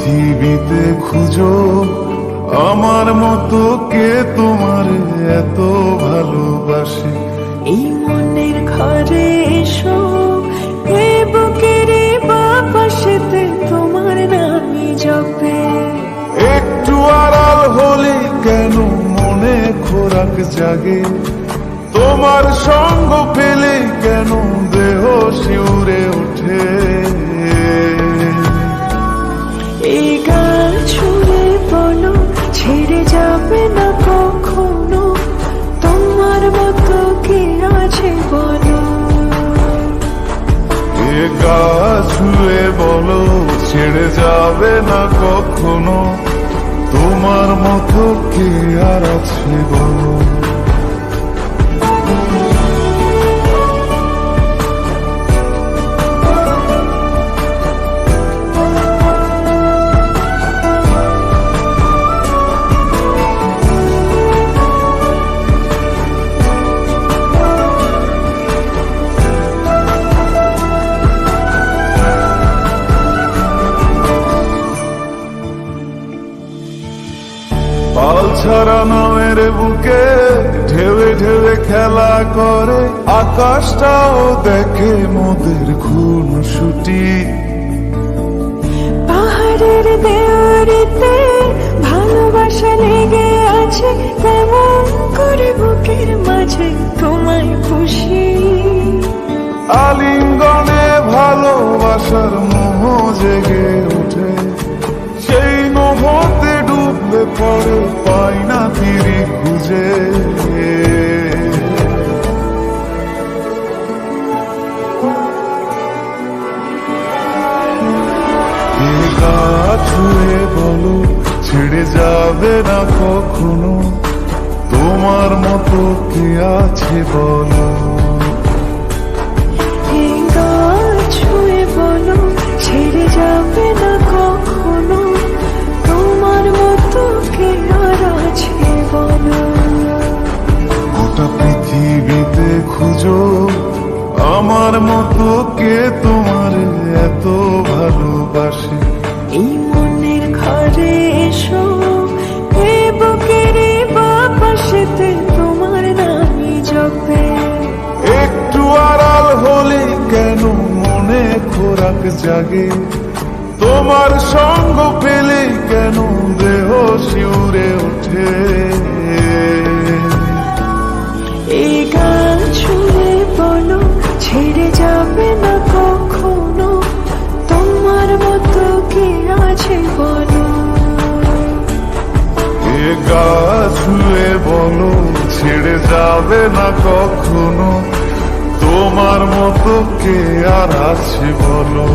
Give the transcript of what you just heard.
পৃথিবীতে খুঁজো আমার মতো কে তোমার এত ভালোবাসে। এই মনের ঘরে এসো, এ বুকের বাপাশেতে তোমার নামই জপে। একটু আড়াল হলে কেন মনে খোরাক জাগে, তোমার সঙ্গ পেলে কেন দেহ শিউরে ওঠে। এই গান ছুঁয়ে বলো ছেড়ে যাবে না কখনো, তোমার মতো কে আছে বলো। এ গা ছুঁয়ে বলো ছেড়ে যাবে না কখনো, তোমার মতো কে আর আছে বলো। পাল ছাড়া নামের বুকে ঢেউে ঢেউে খেলা করে, আকাশটাও দেখে মোদের খুন ছুটি। পাহাড়ের দেওয়ারিতে ভালোবাসা লেগে আছে, কেমন করে বুকের মাঝে তোমায় খুশি। আলিঙ্গনে ভালোবাসার মোহ জেগে ওঠে, সেই মোহতে ডুবলে পরে পাই না তীরে খুঁজে। এ গা ছুঁয়ে বলো ছেড়ে যাবে না কখনো, তোমার মতো কে আছে বলো। এই গান ছুঁয়ে বলো ছেড়ে যাবে না কখনো, তোমার মতো কে আর আছে বলো। গোটা পৃথিবীতে খুঁজো আমার মতো কে তোমার এত ভালোবাসে। এই মনের ঘরে এসো, এ বুকের বাপাশেতে তোমার নামই জপে। একটু আড়াল হলে কেন মনে খোরাক জাগে, তোমার সঙ্গ পেলে কেন দেহ শিউরে ওঠে। এই গান ছুঁয়ে বলো ছেড়ে যাবে না কখনো, তোমার মতো কে আছে বলো। এ গা ছুঁয়ে বলো ছেড়ে যাবে না কখনো, তোমার মতো কে আর আছে বলো।